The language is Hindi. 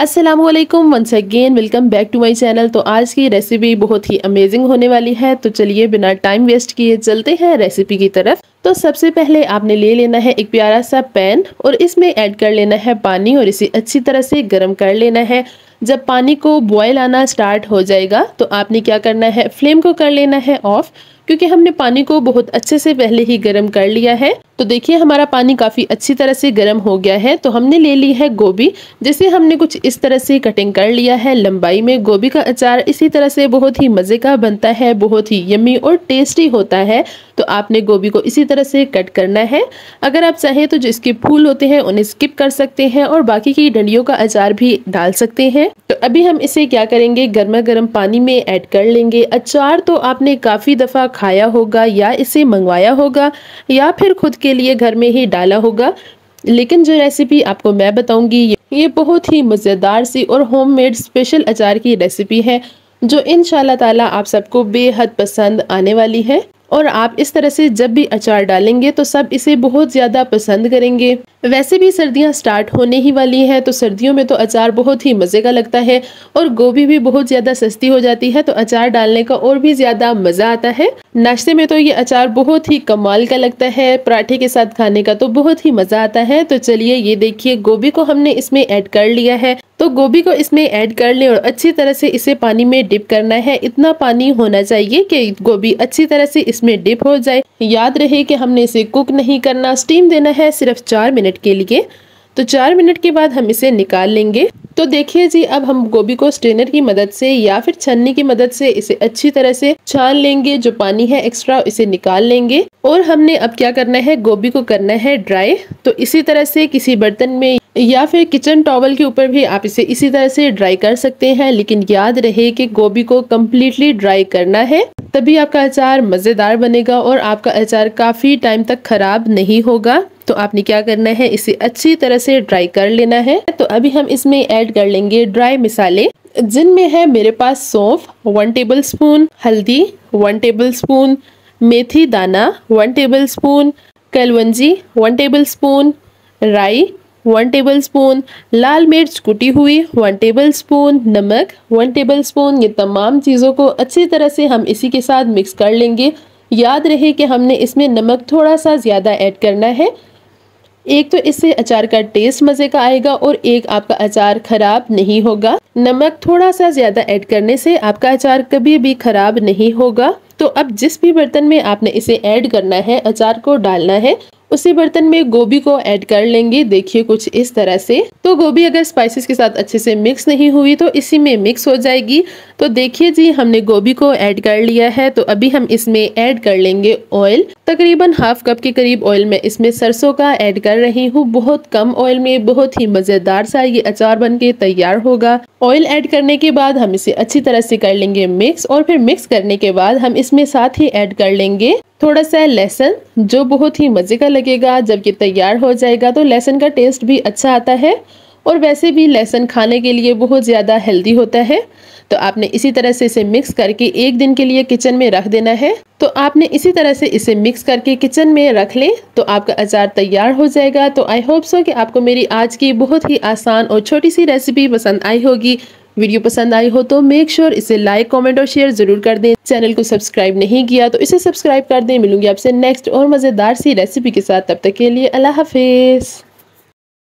अस्सलामुअलैकुम once again welcome back to my channel. तो आज की रेसिपी बहुत ही अमेजिंग होने वाली है। तो चलिए बिना टाइम वेस्ट किए चलते हैं रेसिपी की तरफ। तो सबसे पहले आपने ले लेना है एक प्यारा सा पैन और इसमें ऐड कर लेना है पानी और इसे अच्छी तरह से गर्म कर लेना है। जब पानी को बॉयल आना स्टार्ट हो जाएगा तो आपने क्या करना है, फ्लेम को कर लेना है ऑफ, क्योंकि हमने पानी को बहुत अच्छे से पहले ही गर्म कर लिया है। तो देखिए हमारा पानी काफी अच्छी तरह से गर्म हो गया है। तो हमने ले ली है गोभी, जिसे हमने कुछ इस तरह से कटिंग कर लिया है लंबाई में। गोभी का अचार इसी तरह से बहुत ही मजे का बनता है, बहुत ही यम्मी और टेस्टी होता है। तो आपने गोभी को इसी तरह से कट करना है। अगर आप चाहें तो जो इसके फूल होते हैं उन्हें स्किप कर सकते हैं और बाकी की डंडियों का अचार भी डाल सकते हैं। तो अभी हम इसे क्या करेंगे, गर्मा गर्म पानी में ऐड कर लेंगे। अचार तो आपने काफी दफा खाया होगा या इसे मंगवाया होगा या फिर खुद के लिए घर में ही डाला होगा, लेकिन जो रेसिपी आपको मैं बताऊंगी ये बहुत ही मजेदार सी और होममेड स्पेशल अचार की रेसिपी है, जो इंशाल्लाह ताला आप सबको बेहद पसंद आने वाली है। और आप इस तरह से जब भी अचार डालेंगे तो सब इसे बहुत ज्यादा पसंद करेंगे। वैसे भी सर्दियां स्टार्ट होने ही वाली है, तो सर्दियों में तो अचार बहुत ही मजे का लगता है और गोभी भी बहुत ज्यादा सस्ती हो जाती है, तो अचार डालने का और भी ज्यादा मजा आता है। नाश्ते में तो ये अचार बहुत ही कमाल का लगता है, पराठे के साथ खाने का तो बहुत ही मजा आता है। तो चलिए ये देखिए गोभी को हमने इसमें ऐड कर लिया है। तो गोभी को इसमें ऐड कर ले और अच्छी तरह से इसे पानी में डिप करना है। इतना पानी होना चाहिए कि गोभी अच्छी तरह से इसमें डिप हो जाए। याद रहे कि हमने इसे कुक नहीं करना, स्टीम देना है सिर्फ 4 मिनट के लिए। तो 4 मिनट के बाद हम इसे निकाल लेंगे। तो देखिए जी, अब हम गोभी को स्ट्रेनर की मदद से या फिर छन्नी की मदद से इसे अच्छी तरह से छान लेंगे। जो पानी है एक्स्ट्रा इसे निकाल लेंगे और हमने अब क्या करना है, गोभी को करना है ड्राई। तो इसी तरह से किसी बर्तन में या फिर किचन टॉवल के ऊपर भी आप इसे इसी तरह से ड्राई कर सकते हैं, लेकिन याद रहे कि गोभी को कम्प्लीटली ड्राई करना है, तभी आपका अचार मजेदार बनेगा और आपका अचार काफी टाइम तक खराब नहीं होगा। तो आपने क्या करना है, इसे अच्छी तरह से ड्राई कर लेना है। तो अभी हम इसमें ऐड कर लेंगे ड्राई मसाले, जिनमें है मेरे पास सौंफ 1 टेबल स्पून, हल्दी 1 टेबल स्पून, मेथी दाना 1 table spoon, kalonji 1 table spoon, राई 1 टेबल स्पून, लाल मिर्च कुटी हुई 1 टेबल स्पून, नमक 1 टेबल स्पून। ये तमाम चीज़ों को अच्छी तरह से हम इसी के साथ मिक्स कर लेंगे। याद रहे कि हमने इसमें नमक थोड़ा सा ज़्यादा ऐड करना है। एक तो इससे अचार का टेस्ट मजे का आएगा और एक आपका अचार खराब नहीं होगा। नमक थोड़ा सा ज्यादा ऐड करने से आपका अचार कभी भी खराब नहीं होगा। तो अब जिस भी बर्तन में आपने इसे ऐड करना है, अचार को डालना है, उसी बर्तन में गोभी को ऐड कर लेंगे। देखिए कुछ इस तरह से। तो गोभी अगर स्पाइसेस के साथ अच्छे से मिक्स नहीं हुई तो इसी में मिक्स हो जाएगी। तो देखिए जी, हमने गोभी को ऐड कर लिया है। तो अभी हम इसमें ऐड कर लेंगे ऑयल, तकरीबन ½ कप के करीब ऑयल मैं इसमें सरसों का ऐड कर रही हूँ। बहुत कम ऑयल में बहुत ही मजेदार सा ये अचार बन के तैयार होगा। ऑयल ऐड करने के बाद हम इसे अच्छी तरह से कर लेंगे मिक्स, और फिर मिक्स करने के बाद हम इसमें साथ ही ऐड कर लेंगे थोड़ा सा लहसुन, जो बहुत ही मजे का लगेगा जब ये तैयार हो जाएगा। तो लहसुन का टेस्ट भी अच्छा आता है और वैसे भी लहसुन खाने के लिए बहुत ज़्यादा हेल्दी होता है। तो आपने इसी तरह से इसे मिक्स करके 1 दिन के लिए किचन में रख देना है। तो आपने इसी तरह से इसे मिक्स करके किचन में रख ले तो आपका अचार तैयार हो जाएगा। तो आई होप सो कि आपको मेरी आज की बहुत ही आसान और छोटी सी रेसिपी पसंद आई होगी। वीडियो पसंद आई हो तो मेक श्योर इसे लाइक, कमेंट और शेयर जरूर कर दें। चैनल को सब्सक्राइब नहीं किया तो इसे सब्सक्राइब कर दें। मिलूंगी आपसे नेक्स्ट और मजेदार सी रेसिपी के साथ। तब तक के लिए अल्लाह हाफिज।